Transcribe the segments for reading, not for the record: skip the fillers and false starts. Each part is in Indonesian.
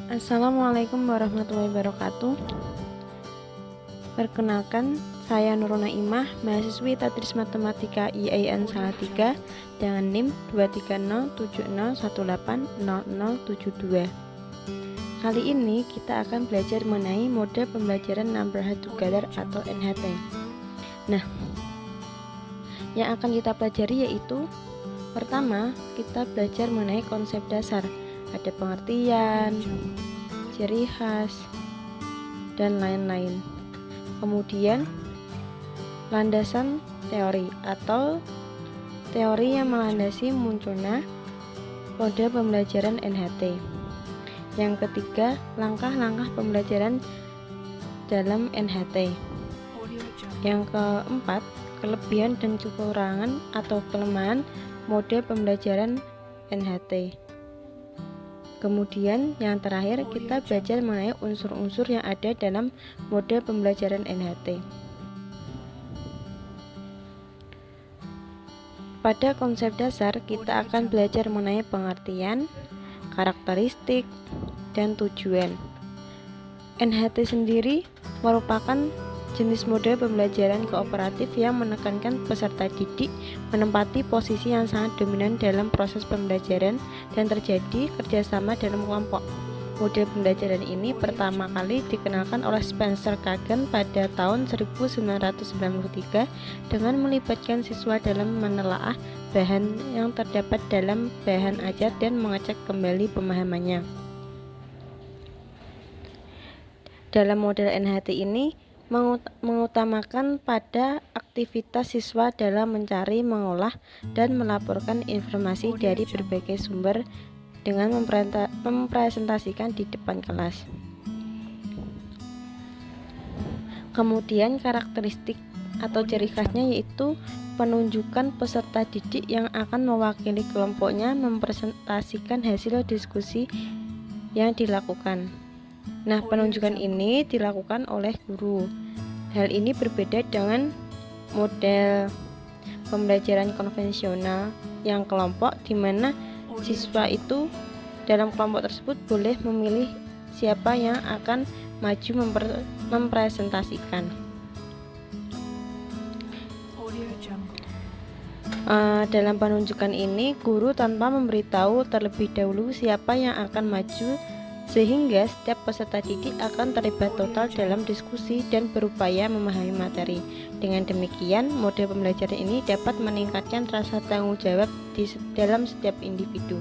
Assalamualaikum warahmatullahi wabarakatuh. Perkenalkan, saya Nurul Naimah, mahasiswi Tadris Matematika IAIN Salatiga dengan NIM 23070180072. Kali ini kita akan belajar mengenai mode pembelajaran Number Together atau NHT. Nah, yang akan kita pelajari yaitu pertama, kita belajar mengenai konsep dasar. Ada pengertian, ciri khas, dan lain-lain. Kemudian landasan teori atau teori yang melandasi munculnya mode pembelajaran NHT. Yang ketiga, langkah-langkah pembelajaran dalam NHT. Yang keempat, kelebihan dan kekurangan atau kelemahan mode pembelajaran NHT. Kemudian yang terakhir, kita belajar mengenai unsur-unsur yang ada dalam mode pembelajaran NHT. Pada konsep dasar, kita akan belajar mengenai pengertian, karakteristik, dan tujuan. NHT sendiri merupakan jenis mode pembelajaran kooperatif yang menekankan peserta didik menempati posisi yang sangat dominan dalam proses pembelajaran dan terjadi kerjasama dalam kelompok. Mode pembelajaran ini pertama kali dikenalkan oleh Spencer Kagan pada tahun 1993 dengan melibatkan siswa dalam menelaah bahan yang terdapat dalam bahan ajar dan mengecek kembali pemahamannya. Dalam model NHT ini mengutamakan pada aktivitas siswa dalam mencari, mengolah, dan melaporkan informasi dari berbagai sumber dengan mempresentasikan di depan kelas. Kemudian karakteristik atau ciri khasnya yaitu penunjukan peserta didik yang akan mewakili kelompoknya mempresentasikan hasil diskusi yang dilakukan. Nah, penunjukan ini dilakukan oleh guru. Hal ini berbeda dengan model pembelajaran konvensional yang kelompok, di mana siswa itu dalam kelompok tersebut boleh memilih siapa yang akan maju mempresentasikan. Dalam penunjukan ini, guru tanpa memberitahu terlebih dahulu siapa yang akan maju, sehingga setiap peserta didik akan terlibat total dalam diskusi dan berupaya memahami materi. Dengan demikian, mode pembelajaran ini dapat meningkatkan rasa tanggung jawab dalam setiap individu.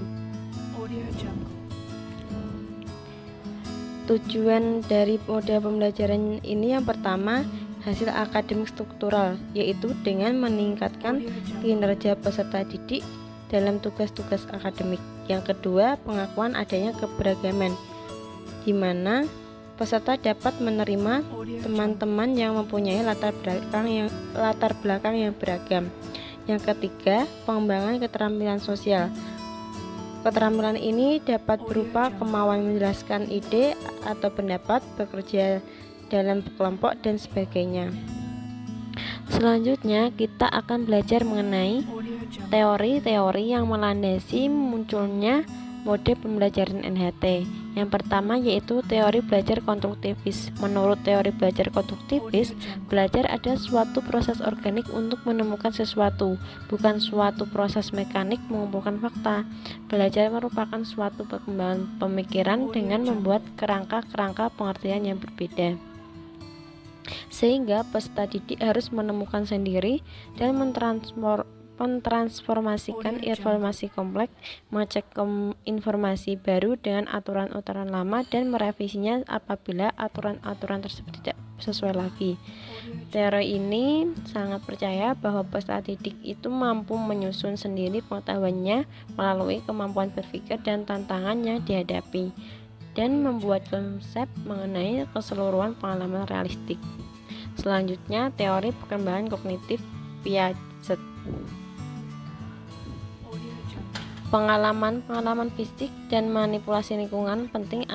Tujuan dari mode pembelajaran ini yang pertama, hasil akademik struktural, yaitu dengan meningkatkan kinerja peserta didik dalam tugas-tugas akademik. Yang kedua, pengakuan adanya keberagaman, di mana peserta dapat menerima teman-teman yang mempunyai latar belakang yang beragam. Yang ketiga, pengembangan keterampilan sosial. Keterampilan ini dapat berupa kemauan menjelaskan ide atau pendapat, bekerja dalam kelompok, dan sebagainya. Selanjutnya, kita akan belajar mengenai teori-teori yang melandasi munculnya mode pembelajaran NHT. Yang pertama yaitu teori belajar konstruktivis. Menurut teori belajar konstruktivis, belajar adalah suatu proses organik untuk menemukan sesuatu, bukan suatu proses mekanik mengumpulkan fakta. Belajar merupakan suatu perkembangan pemikiran dengan membuat kerangka-kerangka pengertian yang berbeda, sehingga peserta didik harus menemukan sendiri dan mentransformasikan informasi kompleks, mengecek informasi baru dengan aturan-aturan lama, dan merevisinya apabila aturan-aturan tersebut tidak sesuai lagi. Teori ini sangat percaya bahwa peserta didik itu mampu menyusun sendiri pengetahuannya melalui kemampuan berpikir dan tantangan yang dihadapi, dan membuat konsep mengenai keseluruhan pengalaman realistik. Selanjutnya, teori perkembangan kognitif Piaget. Pengalaman fisik dan manipulasi lingkungan penting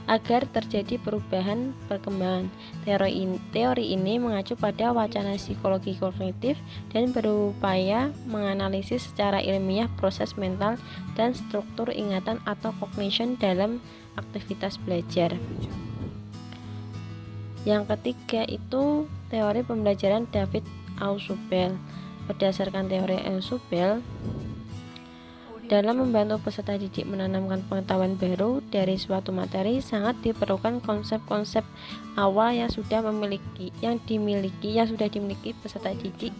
agar terjadi perubahan perkembangan. Teori ini mengacu pada wacana psikologi kognitif dan berupaya menganalisis secara ilmiah proses mental dan struktur ingatan atau cognition dalam aktivitas belajar. Yang ketiga itu teori pembelajaran David Ausubel. Berdasarkan teori Ausubel, dalam membantu peserta didik menanamkan pengetahuan baru dari suatu materi, sangat diperlukan konsep-konsep awal yang sudah dimiliki peserta didik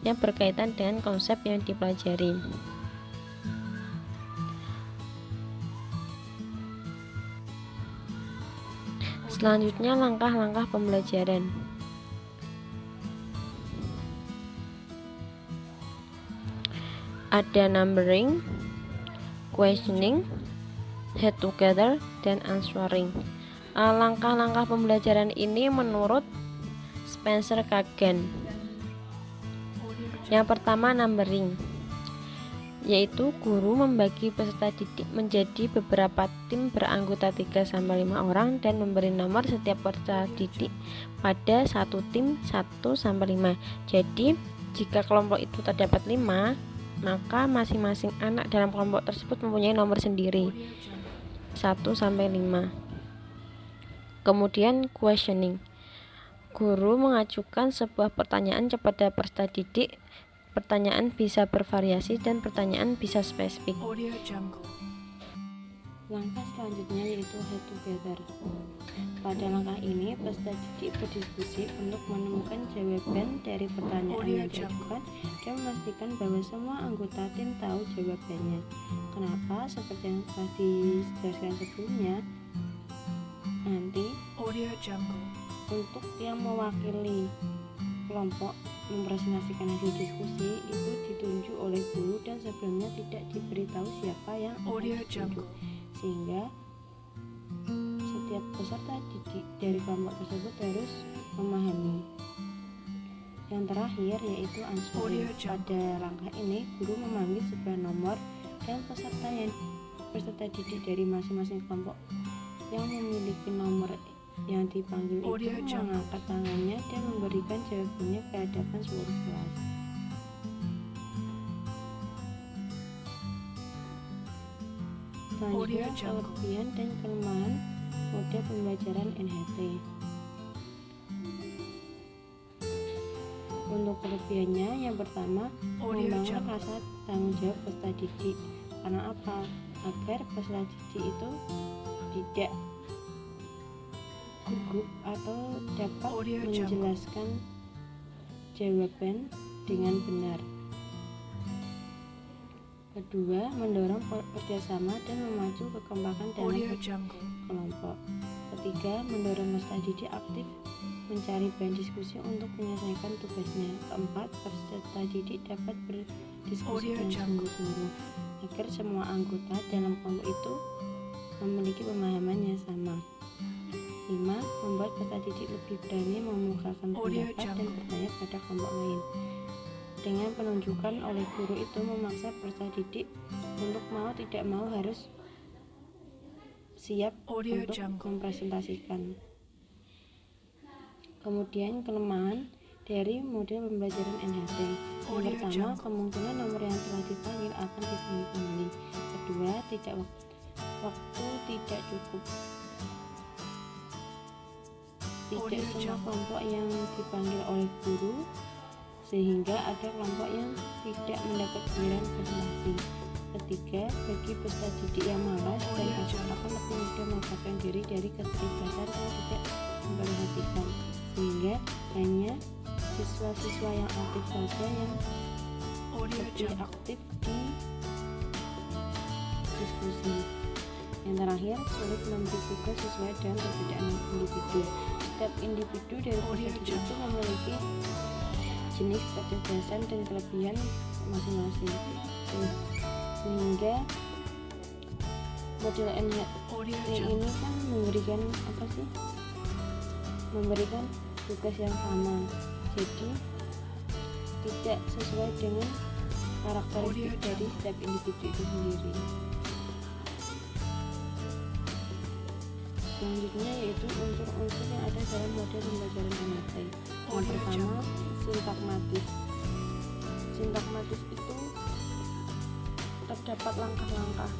yang berkaitan dengan konsep yang dipelajari. Selanjutnya, langkah-langkah pembelajaran. Ada numbering, questioning, head together, dan answering. Langkah-langkah pembelajaran ini menurut Spencer Kagan. Yang pertama, numbering, yaitu guru membagi peserta didik menjadi beberapa tim beranggota 3-5 orang dan memberi nomor setiap peserta didik pada satu tim 1-5. Jadi, jika kelompok itu terdapat 5, maka masing-masing anak dalam kelompok tersebut mempunyai nomor sendiri 1-5. Kemudian questioning, guru mengajukan sebuah pertanyaan kepada peserta didik. Pertanyaan bisa bervariasi dan pertanyaan bisa spesifik. Langkah selanjutnya yaitu head together. Pada langkah ini, peserta didik berdiskusi untuk menemukan jawaban dari pertanyaan yang diajukan dan memastikan bahwa semua anggota tim tahu jawabannya. Kenapa? Seperti yang telah dijelaskan sebelumnya, nanti untuk yang mewakili kelompok mempresentasikan hasil diskusi itu ditunjuk oleh guru dan sebelumnya tidak diberitahu siapa yang akan ditunjuk, sehingga setiap peserta didik dari kelompok tersebut harus memahami. Yang terakhir yaitu answering. Pada langkah ini, guru memanggil sebuah nomor dan peserta didik dari masing-masing kelompok yang memiliki nomor yang dipanggil itu mengangkat tangannya dan memberikan jawabannya ke hadapan seluruh kelas. Selanjutnya, kelebihan dan kelemahan model pembelajaran NHT. Untuk kelebihannya, yang pertama, membangun rasa tanggung jawab peserta didik. Karena apa? Agar peserta didik itu tidak gugup atau dapat menjelaskan jawaban dengan benar. Kedua, mendorong kerjasama dan memacu kekompakan dalam kelompok. Ketiga, mendorong peserta didik aktif mencari bahan diskusi untuk menyelesaikan tugasnya. Keempat, peserta didik dapat berdiskusi dengan sungguh-sungguh agar semua anggota dalam kelompok itu memiliki pemahaman yang sama. 5. Membuat peserta didik lebih berani mengemukakan pendapat dan bertanya pada kelompok lain. Dengan penunjukan oleh guru itu memaksa peserta didik untuk mau tidak mau harus siap untuk mempresentasikan. Kemudian kelemahan dari model pembelajaran NHT. Yang pertama, kemungkinan nomor yang telah dipanggil akan dipanggil kembali. Kedua, waktu tidak cukup. Tidak semua kelompok yang dipanggil oleh guru, sehingga ada kelompok yang tidak mendapat giliran presentasi. Ketiga, bagi peserta didik yang malas dan akan lebih mudah melepaskan diri dari keterlibatan yang tidak memperhatikan, sehingga hanya siswa-siswa yang aktif saja yang lebih aktif di diskusi. Yang terakhir, sulit memberi tugas sesuai dengan perbedaan individu. Setiap individu dari peserta didik itu memiliki jenis kecerdasan dan kelebihan masing-masing, sehingga model NHT ini kan memberikan tugas yang sama, jadi tidak sesuai dengan karakteristik dari setiap individu itu sendiri. Selanjutnya yaitu unsur-unsur yang ada dalam model pembelajaran NHT. Yang pertama, sintakmatis. Sintakmatis itu terdapat langkah-langkah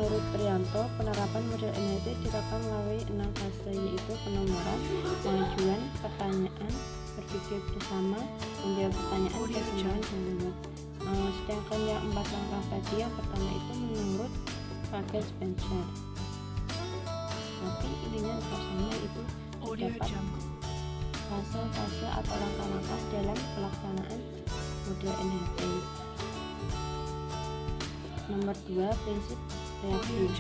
Menurut Priyanto, penerapan model NHT dilakukan melalui 6 fase, yaitu penomoran, pengajuan pertanyaan, berpikir bersama, menjawab pertanyaan, pertemuan, dan nomor. Sedangkan yang 4 langkah tadi, yang pertama itu menurut Kaggle Spencer. Tapi intinya tetap sama, itu terdapat fase-fase atau langkah-langkah dalam pelaksanaan model NHT. Nomor 2, prinsip reaksi.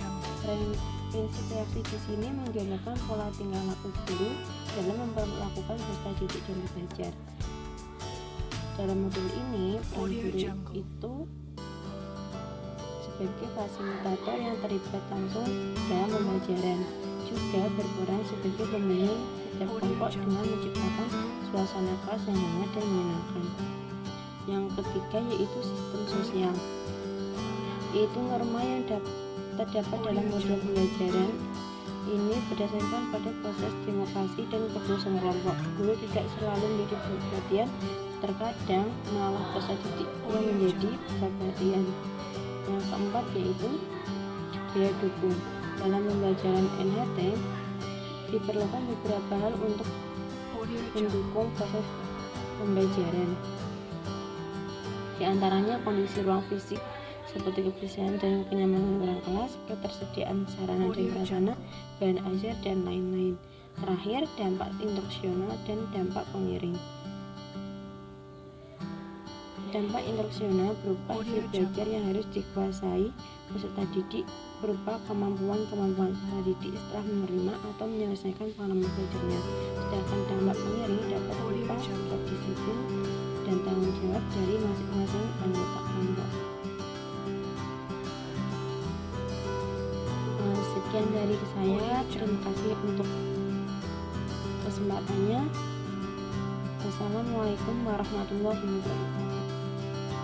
Prinsip reaksi di sini menggambarkan pola tingkah laku guru dalam memperlakukan peserta didik dan belajar. Dalam modul ini, peran guru itu sebagai fasilitator yang terlibat langsung dalam pembelajaran, juga berperan sebagai pembimbing setiap kelompok dengan menciptakan suasana kelas yang hangat dan menyenangkan. Yang ketiga yaitu sistem sosial, yaitu norma yang terdapat dalam model pembelajaran ini berdasarkan pada proses demokrasi dan keputusan kelompok. Guru tidak selalu menjadi pusat perhatian, terkadang malah peserta didik yang menjadi pusat perhatian. Yang keempat yaitu daya dukung. Dalam pembelajaran NHT diperlukan beberapa hal untuk mendukung proses pembelajaran. Di antaranya kondisi ruang fisik seperti kebersihan dan kenyamanan ruang kelas, ketersediaan sarana dan prasarana, bahan ajar, dan lain-lain. Terakhir, dampak instruksional dan dampak pengiring. Dampak instruksional berupa hasil belajar yang harus dikuasai peserta didik berupa kemampuan-kemampuan para didik setelah menerima atau menyelesaikan pengalaman belajarnya. Sedangkan dampak pengiring dapat berupa sikap disiplin dan tanggung jawab dari masing-masing anggota kelompok. Sekian dari saya, terima kasih untuk kesempatannya. Wassalamualaikum warahmatullahi wabarakatuh.